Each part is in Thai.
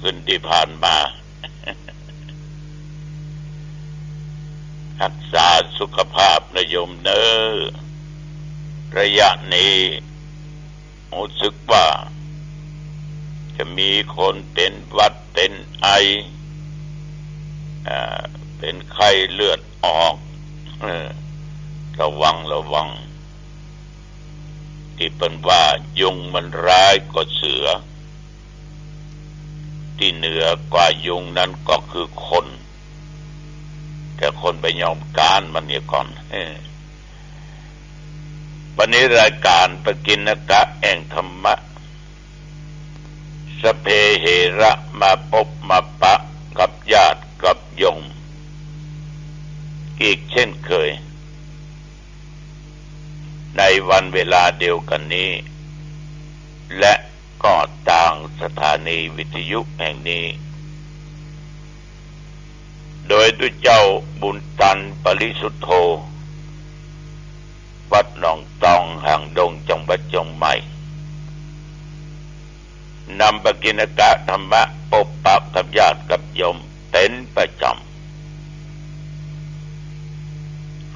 ขึ้นที่ผ่านมารักษาสุขภาพนะโยมเนอระยะนี้รู้สึกว่าจะมีคนเป็นหวัดเป็นไอเป็นไข้เลือดออกระวังที่เป็นว่ายุงมันร้ายกว่าเสือที่เหนือกว่ายุงนั้นก็คือคนแต่คนไปยอมการมันเนี่ยก่อนวันนี้รายการปกิณกะแห่งธรรมะสเพเหระมาพบมาปะกับญาติกับโยมอีกเช่นเคยในวันเวลาเดียวกันนี้และก็ต่างสถานีวิทยุแห่งนี้โดยด้วยเจ้าบุญตันปริสุทโธวัดหนองตองห่างดงจังหวัดเชียงใหม่นำปกิณกะธรรมะพบปะกับญาติกับโยมเป็นประจำ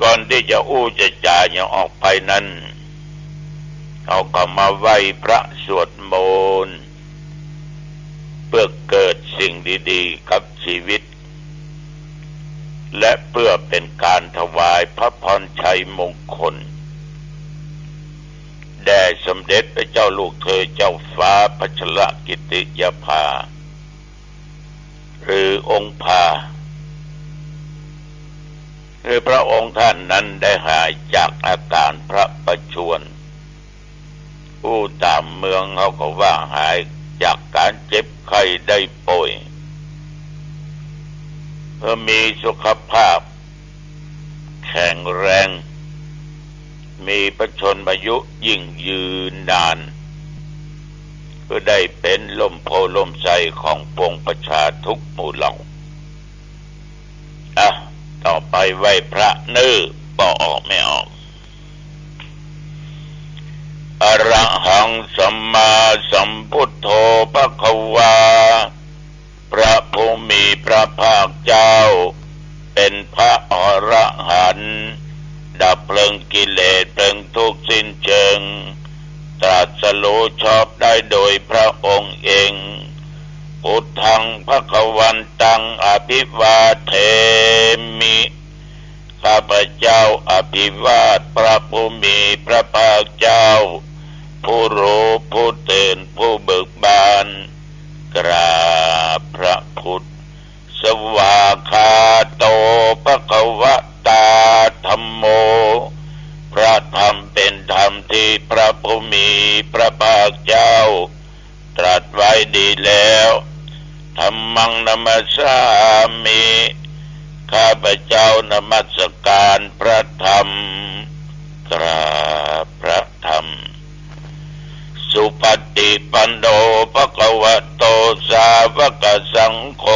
ก่อนที่จะจะจ่ายอย่างออกไปนั้นเขาก็มาไหว้พระสวดมนต์เพื่อเกิดสิ่งดีๆกับชีวิตและเพื่อเป็นการถวายพระพรชัยมงคลแด่สมเด็จพระเจ้าลูกเธอเจ้าฟ้าพัชรกิติยภาหรือองค์พาคือพระองค์ท่านนั้นได้หายจากอาการพระประชวรผู้ตามเมืองเขาก็ว่าหายจากการเจ็บไข้ได้ป่วยเพื่อมีสุขภาพแข็งแรงมีพระชนมายุยิ่งยืนนานก็ได้เป็นลมโพลมใสของปวงประชาทุกหมู่เหล่าต่อไปไหว้พระป่อออกไม่ออกอรหังสัมมาสัมพุทโธภควาพระผู้มีพระภาคเจ้าเป็นพระอรหันต์ดับเพลิงกิเลสเพลิงทุกข์สิ้นเชิงตรัสรู้ชอบได้โดยพระองค์เองพุทธังภควันตังอภิวาเทมิข้าพเจ้าอภิวาทพระผู้มีพระภาคเจ้าผู้รู้ผู้ตื่นผู้เบิกบานกราบพระพุทธสวากขาโตภควตาธัมโมพระธรรมเป็นธรรมที่พระผู้มีพระภาคเจ้าตรัสไว้ดีแล้วธัมมังนัมสสามิข้าพเจ้านมัสการพระธรรมกราบพระธรรมสุปฏิปันโนภควโตสาวกสังโฆ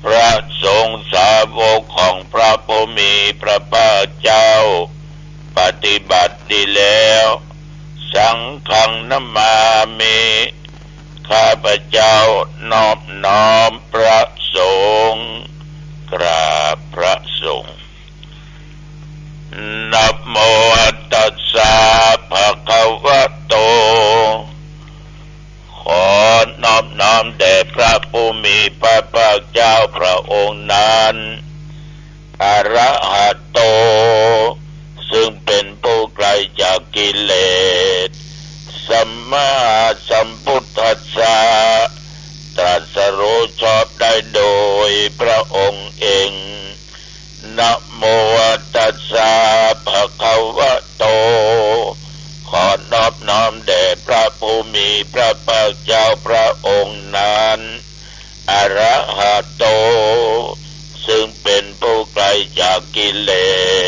พระสงฆ์สาวกของพระผู้มีพระภาคเจ้าปฏิบัติดีแล้วสังฆังนัมมามิข้าพเจ้านอบน้อมพระสงฆ์กราบพระสงฆ์นะโมตัสสะภะคะวะโตขอนอบน้อมแด่พระผู้มีพระภาคเจ้าพระองค์นั้นอรหัตโตซึ่งเป็นผู้ไกลจากกิเลสสัมมาสัมพุทธัสสะตรัสรู้ชอบได้โดยพระองค์เองนะโมตัสสะภะคะวะโตขอนอบน้อมแด่พระผู้มีพระภาคเจ้าพระองค์นั้นอรหัตโตซึ่งเป็นผู้ไกลจากกิเล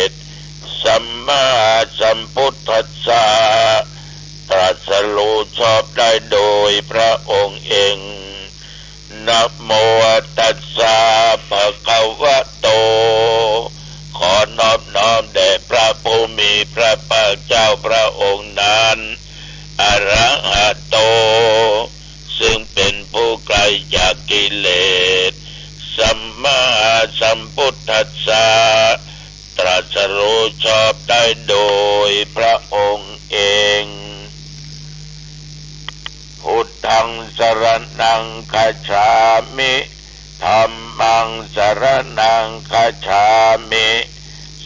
สสัมมาสัมพุทธัสสะตรัสรู้ชอบได้โดยพระองค์เองนะโมตัสสะภะคะวะโตขอนอบน้อมแด่พระผู้มีพระภาคเจ้าพระองค์นั้นอรหัตโตซึ่งเป็นผู้ รณังคัจฉามิธัมมังสรณังคัจฉามิ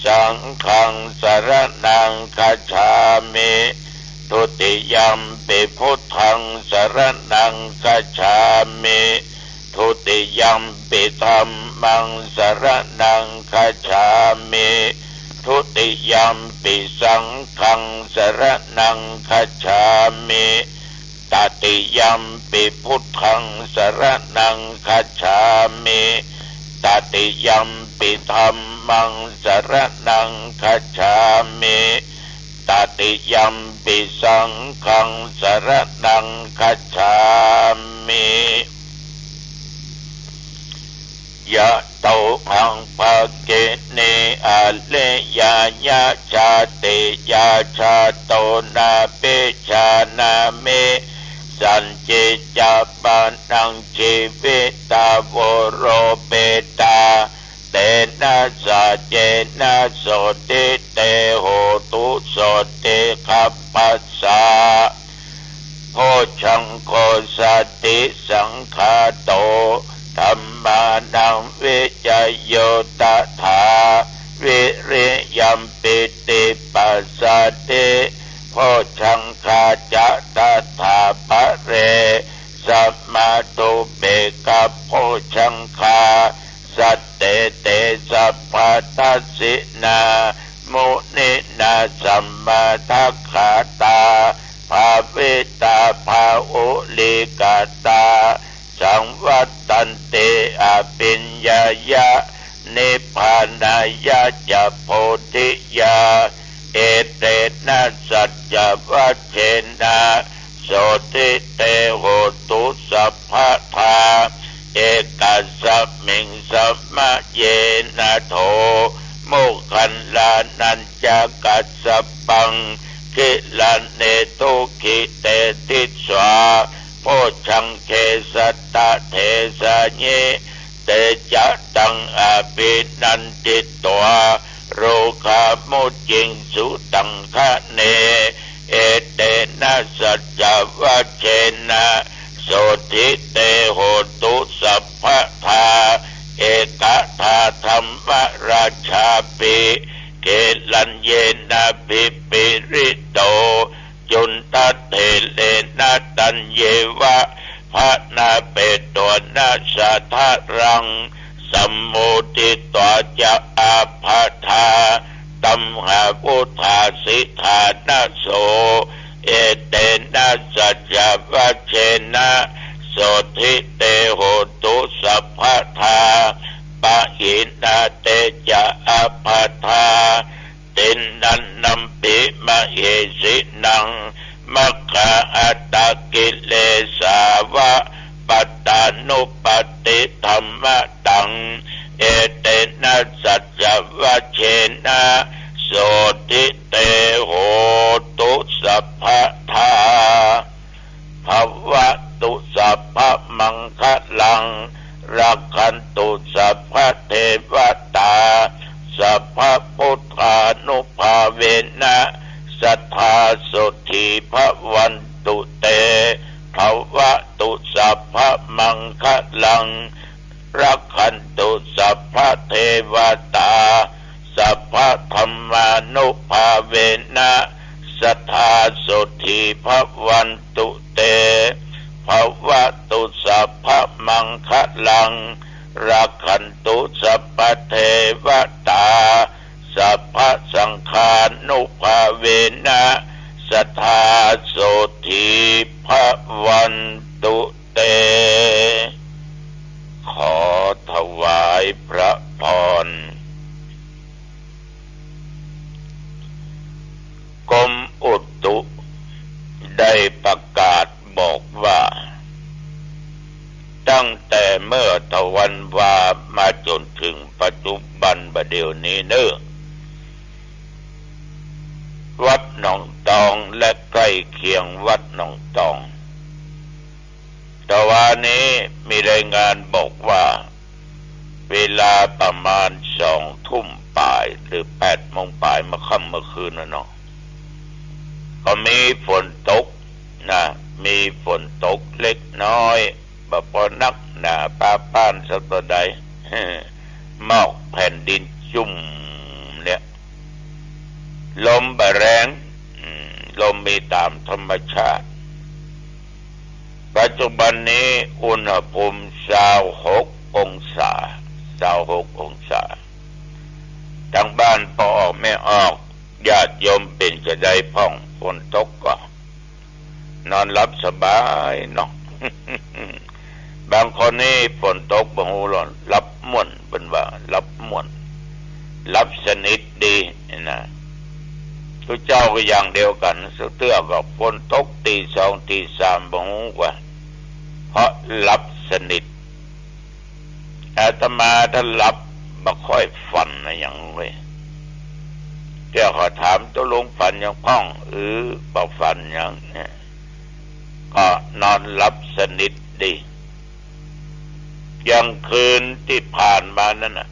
สังฆังสรณังคัจฉามิทุติยัมปิพุทธังสรณังคัจฉามิทุติยัมปิธัมมังสรณังคัจฉามิทุติยัมปิสังฆังสรณังคัจฉามิตติยัมปิพุทธังสรณังคัจฉามิตติยัมปิธัมมังสรณังคัจฉามิตติยัมปิสังฆังสรณังคัจฉามิยะโตหังภะเกเนอะเลยายะชาติยาชาโตนาเปชานาเมสันจิจาปานังชีวิตาวโรเปตาเตนะสะเจนะโสติเตโหตุโสติขัปปัสสะโพชังโคสติสังฆาโตธัมมานังวิจโยตถาวิริยัมปิติปัสสติโพชังคาจะตถาภะเรสัมมาตุเบกะโพชังคาสัตเตเตสัพพทัสสินามุนินาสัมมาทัคขาตาภาเวตาภาอุลิกาตาสังวัตตันเตอภิญญายะนิพพานายะจะโพธิยาเอเตนะสัจจวัชเชนะโสติเตโหตุสัพพทาเอกัสสมิงสัมมะเยนะโทโมคันลานัญจกัสสปังกิลันเนตุกิเตติสวาโพชังเคสัตตะเทสะเยเตจะตังอภินันติตัวโรคามุจิงสุตังคะเนเอเตนะสัจจวัชเชนะโสติเตโหตุสัพพทาเอกทาธรรมราชาปิเกลัญเยนะปิปิริโตจุนตเถเลนะตัญเยวะภะนาเปโตนะสะทะรังสัมโมทิตวจะอาภาธาตัมหาพุทธาสิทานะโสเอเตนะสัจจวัชเชนะโสทิเตโหตุสัพพทาปะหินาเตจะอาภาธาตินนันนัมปิมะเหสินังมัคคะอัตตกิเลสาวะปัตตานุปติธรรมตังเอเตนะสัจจวัชเชนะโสติเตโหตุสัพพทาภวตุสัพพมังคลังรักขันตุสัพพเทวตาสัพพพุทธานุภาเวนะสัทธาสุธีภวันตุเตภวตุสัพพมังคลังรักขันตุสัพพเทวตาสัพพธรรมานุภาเวนะสัทธาสุธีภวันตุเตภวตุสัพพมังคลังรักขันตุสัพพเทวตาสัพพสังฆานุภาเวนะสัทธาสุธีภวันตุเตขอถวายพระพรกรมอุตุได้ประกาศบอกว่าตั้งแต่เมื่อตะวันวามาจนถึงปัจจุบันบัดเดี๋ยวนี้เน้อวัดหนองตองและใกล้เคียงวัดหนองตองแต่วันนี้มีรายงานบอกว่าเวลาประมาณ2 ทุ่มป่ายหรือ8 โมงป่ายเมื่อค่ำเมื่อคืนน่ะเนาะก็มีฝนตกนะ มีฝนตกเล็กน้อยบ่พอนักหนาป้าป้านสักตัวใดหมอกแผ่นดินจุ่มเนี่ยลมบ่แรงลมมีตามธรรมชาติปัจจุบันนี้อุณหภูมิ26 องศาทางบ้านพอออกไม่ออกญาติโยมเป็นจะได้พ่องฝนตกก็นอนหลับสบายเนาะ บางคนนี่ฝนตกบ่ฮู้หรอกหลับม่วนเพิ่นว่าหลับม่วนหลับสนิทดีนะทุกเจ้าก็อย่างเดียวกันสุเตื้อก็ฝนตกตี2ตี3บ่ฮู้ว่าเพราะหลับสนิทอาตมาถ้าหลับบ่ค่อยฝันนะหยังเว้ยเดี๋ยวขอถามตัวลุงฝันยังพ้องบ่ฝันหยังก็นอนหลับสนิทดีอย่างคืนที่ผ่านมานั่นน่ะ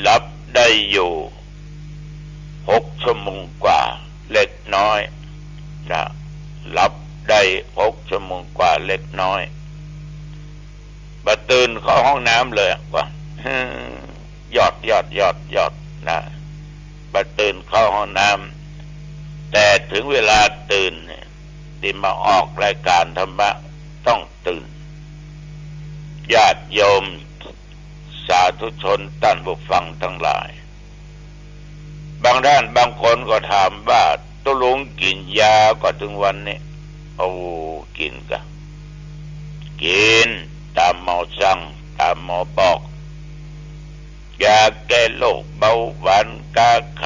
หลับได้อยู่6 ชั่วโมงกว่าเล็กน้อยนะหลับได้6 ชั่วโมงกว่าเล็กน้อยบัดตื่นเข้าห้องน้ำเลยว่ายอดนะบัดตื่นเข้าห้องน้ำแต่ถึงเวลาตื่นที่มาออกรายการธรรมะต้องตื่นญาติโยมสาธุชนท่านผู้ฟังทั้งหลายบางท่านบางคนก็ถามว่าตกลงกินยาก็ถึงวันนี้กินกะกินตามหมอสั่งตามหมอบอกยาแก้โรคเบาหวานกาไข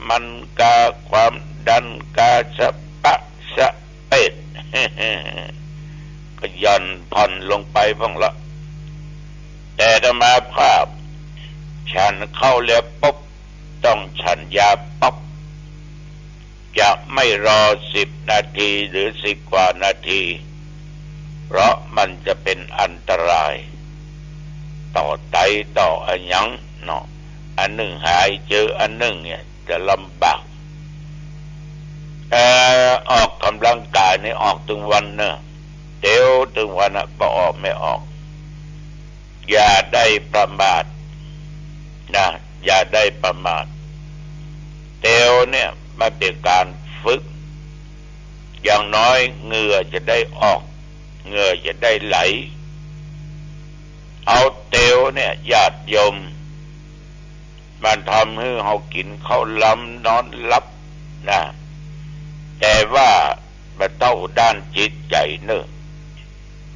มันกาความดันกาสะปะสะเป็ด ก็ย่อนผ่อนลงไปบ้างละแต่ธรรมาภาพฉันเข้าแล้วปุ๊บต้องฉันยาปุ๊บจะไม่รอ10 นาทีหรือ10 กว่านาทีเพราะมันจะเป็นอันตรายต่อไตต่ออันยังเนาะอันหนึ่งหายเจออันหนึ่งเนี่ยจะลำบากออกกำลังกายนี่ออกถึงวันเนอะเดี๋ยวถึงวันก็ออกไม่ออกอย่าได้ประมาทนะอย่าได้ประมาทเดี๋ยวเนี่ยมันเป็นการฝึกอย่างน้อยเหงื่อจะได้ออกเหงื่อจะได้ไหลเอาเตียวเนี่ยญาติโยมมันทำให้เรากินข้าวล้ำนอนหลับนะแต่ว่ามันเต้าด้านจิตใจเนอะ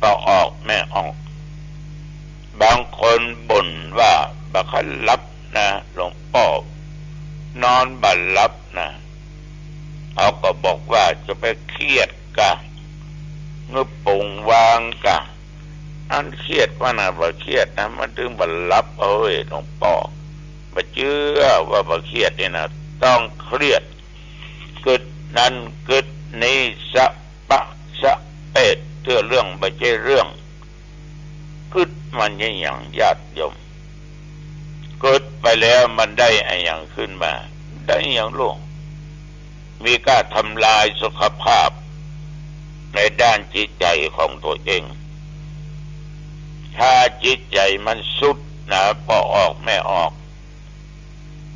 ก็ออกไม่ออกบางคนบ่นว่าบักคันหลับนะหลวงพ่อนอนบัดหลับนะเขาก็บอกว่าจะไปเครียดกะเงือปุ่งวางกะอันเครียดว่าน่ะบ่เครียดนะมันถึงบัดหลับหลวงพ่อบ่เชื่อว่าบ่เครียดนี่นะต้องเครียดกึดนั้นกึดนี้สะปะสะเป็ดเรื่องบ่ใช่เรื่องกึดมันอย่างญาติโยมกึดไปแล้วมันได้อะไรอย่างขึ้นมาได้อย่างโลกมีการทำลายสุขภาพในด้านจิตใจของตัวเองถ้าจิตใจมันสุดนะพอออกไม่ออก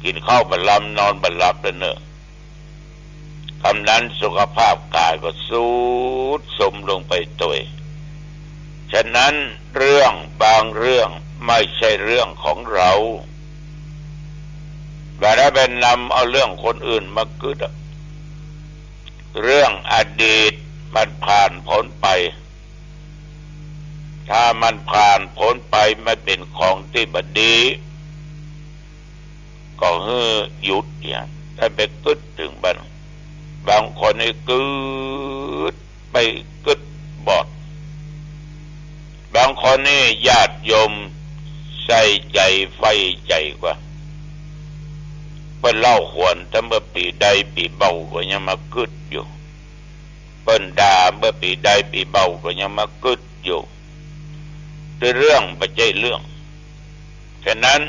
กินข้าวบัดลำนอนบัดหลับแล้วเนอะคำนั้นสุขภาพกายก็สุดสมลงไปตัวฉะนั้นเรื่องบางเรื่องไม่ใช่เรื่องของเราเวลาเป็นนำเอาเรื่องคนอื่นมากึดเรื่องอดีตมันผ่านพ้นไปถ้ามันผ่านพ้นไปไม่เป็นของที่บดีก็หยุดอย่างถ้าไปกึดถึงบางคนนี่กึดไปกึดบอดบางคนนี่ญาติโยมใส่ใจไฟใจกว่าเปิ้นเล่าขวนถ้าเมื่อปีใดปีเบาก็ยังมากึดอยู่เปิ้นด่าเมื่อปีใดปีเบาก็ยังมากึดอยู่ด้วยเรื่องไม่ใช่เรื่องฉะนั้น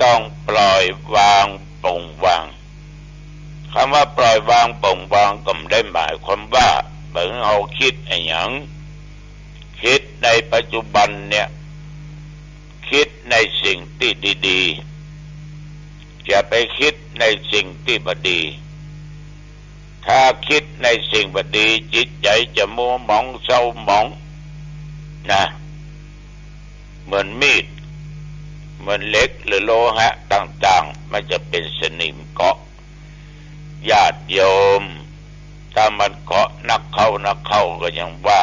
ต้องปล่อยวางปล่อยวางคำว่าปล่อยวางปล่อยวางก็ไม่ได้หมายความว่า เบิ่งเอาคิดไอ้หยังคิดในปัจจุบันเนี่ยคิดในสิ่งที่ดีๆอย่าไปคิดในสิ่งที่บดีถ้าคิดในสิ่งบดีจิตใจจะมัวหมองเศร้าหมองนะเหมือนมีดเหมือนเหล็กหรือโลหะต่างๆมันจะเป็นสนิมเกาะญาติโยมถ้ามันเกาะนักเข้าก็ยังว่า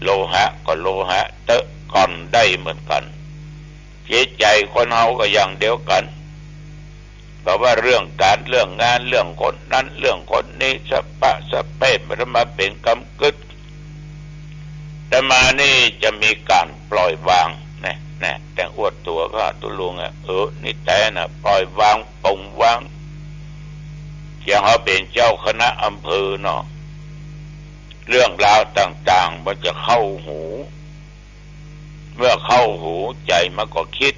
โลหะก็โลหะเตอะก่อนได้เหมือนกันจิตใจคนเฮาก็อย่างเดียวกันเพราะว่าเรื่องการเรื่องงานเรื่องคนนั้นเรื่องคนนี้สปะสเปะมันมาเป็นกำกึศแต่มานี่จะมีการปล่อยวางนะแต่อวดตัวก็ตัวลุงนี่แต่นะปล่อยวางปลงวางอย่างเขาเป็นเจ้าคณะอำเภอเนาะเรื่องราวต่างๆมันจะเข้าหูเมื่อเข้าหูใจมันก็คิด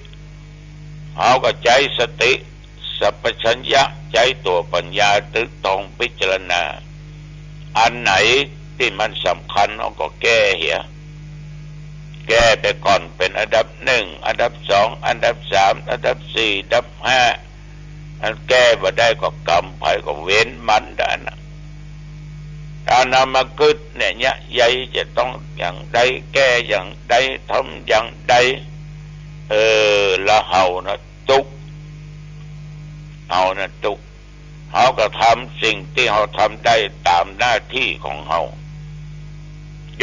เขาก็ใจสติสัพพัญญะใจตัวปัญญาตึกตองพิจารณาอันไหนที่มันสำคัญเขาก็แก้เหียแก้ไปก่อนเป็นอันดับ1อันดับ2อันดับ3อันดับ4อันดับ5อันแก้บ่ได้ก็กรรมภัยก็เว้นมันได้นะถ้านำมาคิดเนี่ยใหญ่จะต้องอย่างใดแก้อย่างใดทำอย่างใดละเฮานะตุกเอานะตุกเขาก็ทำสิ่งที่เขาทำได้ตามหน้าที่ของเขา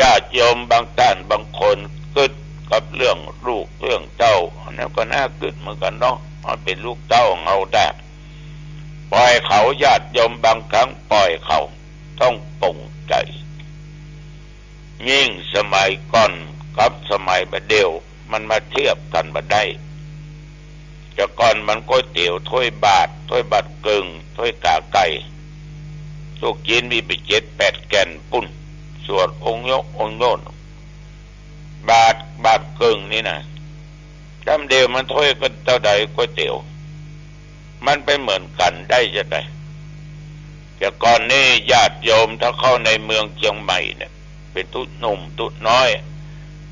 ญาติโยมบางท่านบางคนกึดกับเรื่องลูกเรื่องเต้าอันนั้นก็น่ากึดเหมือนกันเนาะมันเป็นลูกเต้าของเขาได้ปล่อยเขาญาติโยมบางครั้งปล่อยเขาต้องปลงใจยิ่งสมัยก่อนกับสมัยบัดเดียวมันมาเทียบกันมาได้แต่ก่อนมันก๋วยเตี๋ยวถ้วยบาทกึ่งถ้วยกาไก่ทุกจีนมีไป7-8แก่นปุ้นส่วนองค์ยกองค์โน่นบาทกึ่งนี่นะจำเดียวมันถ้วยกันเท่าใดก๋วยเตี๋ยวมันไปเหมือนกันได้จะได้แต่ก่อนนี้ญาติโยมถ้าเข้าในเมืองเชียงใหม่เนี่ยเป็นตุ๊ดหนุ่มตุ๊ดน้อย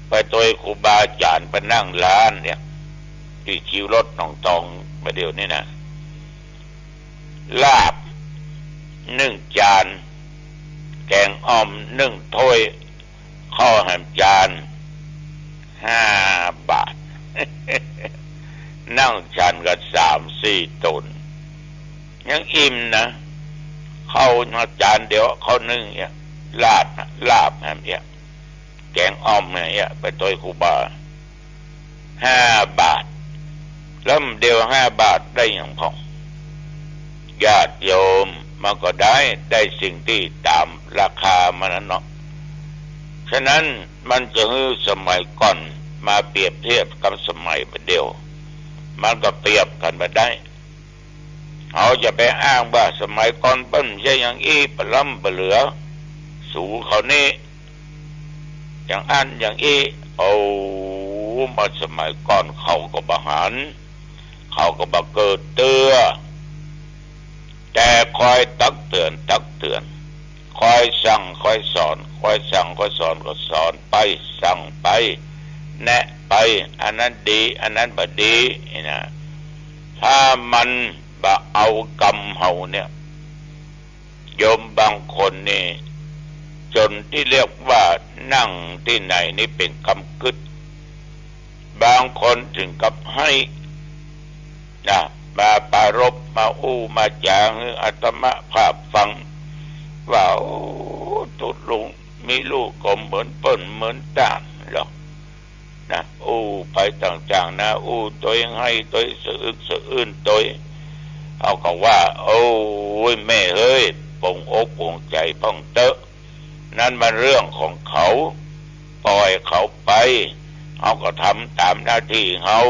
ไปตัวครูบาอาจารย์ไปนั่งร้านเนี่ยที่คิวรถหนองตองมาเดี๋ยวนี้นะลาบ1 จานแกงอ่อม1 ถ้วยข้าวแหมจาน5 บาท นั่งฉันกัน3-4 ตนยังอิ่มนะเข้าจานเดียวเขานึ่งเนี่ยลาบแหมเนี่ยแกงอ่อมเนี่ยไปตัวครูบา5 บาทแล้วเดียว5 บาทได้อย่างพอญาติโยมมันก็ได้สิ่งที่ตามราคามันเนาะฉะนั้นมันจะฮือสมัยก่อนมาเปรียบเทียบกับสมัยบัดเดียวมันก็เปรียบกันมาได้เขาจะไปอ้างว่าสมัยก่อนเปิ้นใช่อย่างอี้ปล้ำปเหลือสูเขานี่อย่างอันอย่างอี้เอามาสมัยก่อนเขาก็บหารเขาก็บเกิดเตือแต่คอยตักเตือนคอยสั่งคอยสอนคอยสั่งคอยสอนก็สอนไปสั่งไปแนะไปอันนั้นดีอันนั้นบ่ดีนะถ้ามันบ่เอากรรมเฮาเนี่ยโยมบางคนนี่จนที่เรียกว่านั่งที่ไหนนี่เป็นกำกึศบางคนถึงกับให้นะมาปรารภมาอู้มาจางอาตมาภาพฟังว่าตุลุงมีลูกก็เหมือนเปิ้นเหมือนต่างหรอกนะอู้ไปต่างๆนะอู้ตัวให้ตัวสะอื้นตัวเอาก็ว่าโอ้ยแม่เฮ้ยปงอกปงใจป้องเตอะนั่นมันเรื่องของเขาปล่อยเขาไปเขาก็ทำตามหน้าที่เขา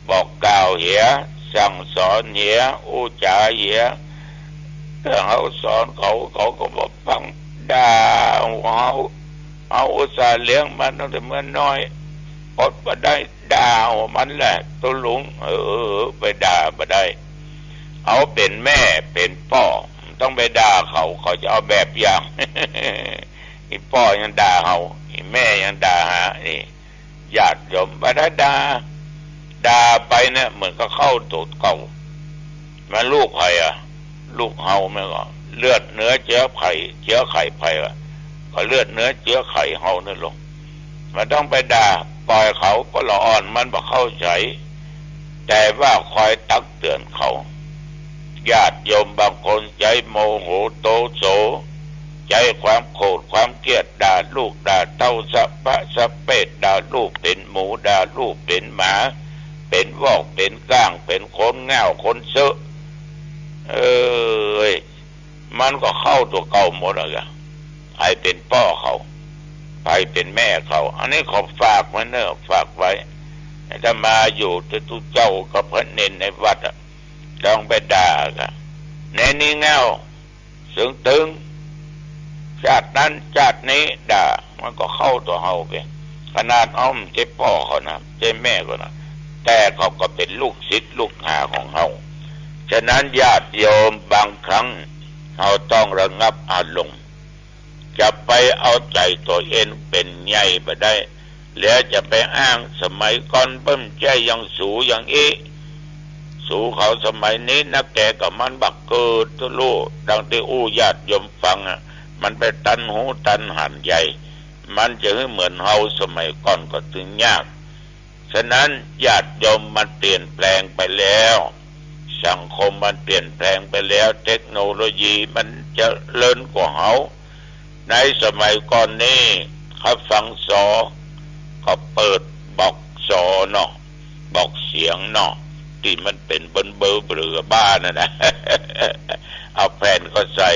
บอกกล่าวเหียสั่งสอนเหียอู้จ่าเหียถ้าเขาสอนเขาก็บอกฟังด่าเขาเอาอุตส่าห์เลี้ยงมันตั้งแต่เมื่อน้อยอดมาได้ด่ามันแหละตัวลุงไปด่ามาได้เอาเป็นแม่เป็นพ่อ ต้องไปด่าเขาจะเอาแบบอย่าง อีพ่อยังด่าเขาอีแม่ยังด่าหานี่ญาติโยมบัดด่าไปเนี่ยเหมือนก็เข้าตูดเก่ามาลูกใครลูกเฮาไม่ก็เลือดเนื้อเชื้อไข่ไผ่ก็เลือดเนื้อเชื้อไข่เฮานั่นลงมันต้องไปด่าปล่อยเขาก็ละอ่อนมันบ่เข้าใจแต่ว่าคอยตักเตือนเขาญาติโยมบางคนใจโมโหโตโสใจความโกรธความเกลียดด่าลูกด่าเต้าสะปะสะเปดด่าลูกเป็นหมูด่าลูกเป็นหมาเป็นวอกเป็นก้างเป็นคนเง่าคนเซอะมันก็เข้าตัวเก่าหมดเลยใครเป็นพ่อเขาใครเป็นแม่เขาอันนี้ขอฝากไว้เนอะฝากไว้ถ้ามาอยู่จะทุเจ้ากับพระเนนในวัดลองไปด่ากันในนี้เงาเสียงตึงชาตินั้นชาตินี้ด่ามันก็เข้าตัวเฮาไปขนาดอ้อมเจ็บพ่อเขานะเจ็บแม่เขานะแต่เขาก็เป็นลูกศิษย์ลูกหาของเฮาฉะนั้นญาติโยมบางครั้งเราต้องระงับอารมณ์จะไปเอาใจตัวเองเป็นใหญ่ไปได้แล้วจะไปอ้างสมัยก่อนเพิ่มใจยังสูอย่างอีสู่เขาสมัยนี้นักแกกับมันบักเกิดทุลูดังที่ญาติโยมฟังมันไปตันหูตันหันใหญ่มันจะเหมือนเฮาสมัยก่อนก็ถึงยากฉะนั้นญาติโยมมันเปลี่ยนแปลงไปแล้วสังคมมันเปลี่ยนแปลงไปแล้วเทคโนโลยีมันจะเลิศกว่าเฮาในสมัยก่อนนี้เขาฟังสอก็เปิดบอกสอเนาะบอกเสียงเนาะที่มันเป็นเบลอบ้านนะ เอาแผ่นก็ใส่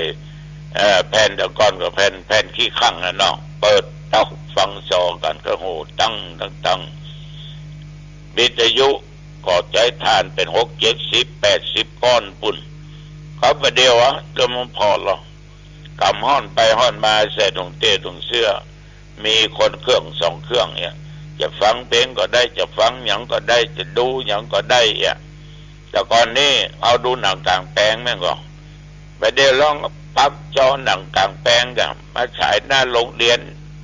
แผ่นตะก้อนกับแผ่นขี้ข้างนะเนาะเปิดเต้าฟังสอกันก็โหตั้งวิทยุก็ใจทานเป็น60-70-80ก้อนปุ่นเขาประเดี๋ยวเริ่มพอหรอกำห้อนไปห้อนมาใส่ถุงเต้ถุงเสื้อมีคนเครื่อง2เครื่องเนี่ยจะฟังเพลงก็ได้จะฟังหยังก็ได้จะดูหยังก็ได้แต่ก่อนนี้เอาดูหนังกลางแปลงแม่งก็ไปเดี๋ยวลองปั๊บจอหนังกลางแปลงกันมาฉายหน้าโรงเรียน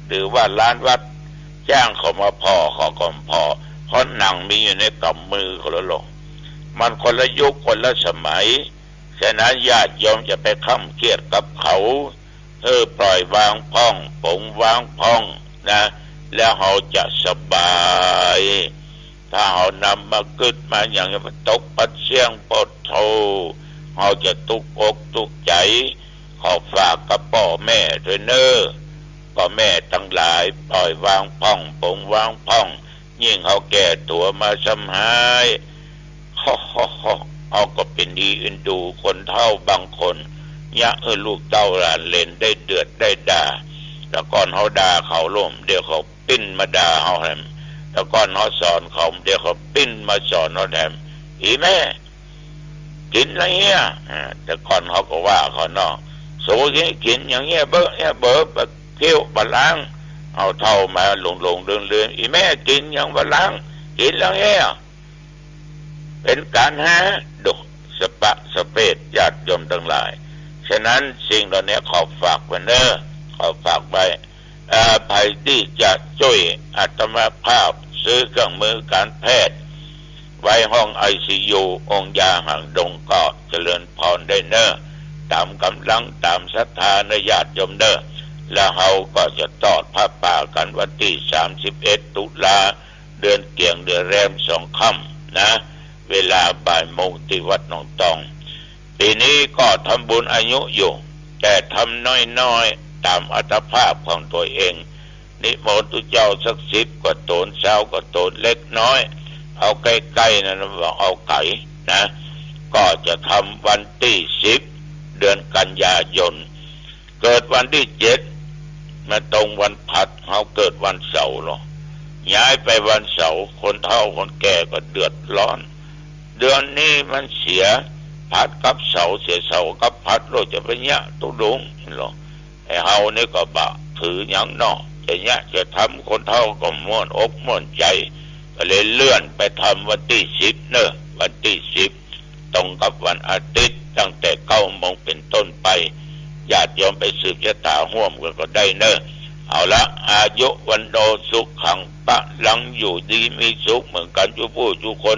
หรือว่าร้านวัดจ้างเขามาพอเขาก็พอเพราะหนังมีอยู่ในกำมือคนละโลกมันคนละยุคคนละสมัยฉะนั้นญาติโยมจะไปค้ำเครียดกับเขาปล่อยวางพ่องปงวางพ่องนะแล้วเราจะสบายถ้าเรานำมาขึ้นมาอย่างตกปัดเสียงปดโทเราจะตุกอกตุกใจขอฝากกับพ่อแม่ด้วยเนอพ่อแม่ทั้งหลายปล่อยวางพ่องปงวางพ่องยิ่งเขาแก่ตัวมาสำหายเอาก็เป็นดีอินดูคนเฒ่าบางคนยะลูกเต้าหลานเล่นได้เดือดได้ด่าแต่ก่อนเขาด่าเขาล่มเดี๋ยวเขาปิ้นมาด่าเขาแถมแต่ก่อนเขาสอนเขาเดี๋ยวเขาปิ้นมาสอนเขาแถมอีแม่กินอะไรเงี้ยแต่ก่อนเขาก็ว่าเขาเนาะโซ่กินอย่างเงี้ยเบอเที่ยวบะล้างเอาเท่ามาลงเดินอีแม่กินอย่างบะล้างกินแล้วเงี้ยเป็นการหาดุสปะสเปดญาติโยมทั้งหลายฉะนั้นสิ่งเหล่านี้ขอฝากไว้เนอะขอฝากไว้ใครที่จะช่วยอาตมาภาพซื้อเครื่องมือการแพทย์ไว้ห้อง ICU องค์ยาห่างดงก็เจริญพรได้เนอะตามกำลังตามศรัทธาในญาติโยมเนอะแล้วเราก็จะทอดผ้าป่ากันวันที่31 ตุลาเดือนเกี่ยงเดือนแรม2 ค่ำนะเวลาบ่ายโมงที่วัดหนองตองปีนี้ก็ทำบุญอายุอยู่แต่ทำน้อยๆตามอัตภาพของตัวเองนิมนต์ตุเจ้าสัก10กว่าตน20กว่าตนเล็กน้อยเอาใกล้ๆนะบอกเอาไก่นะก็จะทำวันที่10เดือนกันยายนเกิดวันที่7มาตรงวันผัดเขาเกิดวันเสาร์หรอย้ายไปวันเสาร์คนเฒ่าคนแก่ก็เดือดร้อนเดือนนี้มันเสียผัดกับเสาเสียเสากับผัดเราจะไปเนี่ยตุดุงหรอไอ้เฮานี่ก็บะถืออย่างนอกจะเนี่ยจะทำคนเฒ่าก็ม่วนอกม่วนใจก็เลยเลื่อนไปทำวันที่10เนอะวันที่10ตรงกับวันอาทิตย์ตั้งแต่9 โมงเป็นต้น ต้นไปญาติโยมไปสืบชะตาห่วมกันก็ได้เนอะเอาละอายุวันโนสุขขังปะลังอยู่ดีมีสุขเหมือนกันทุกผู้ทุกคน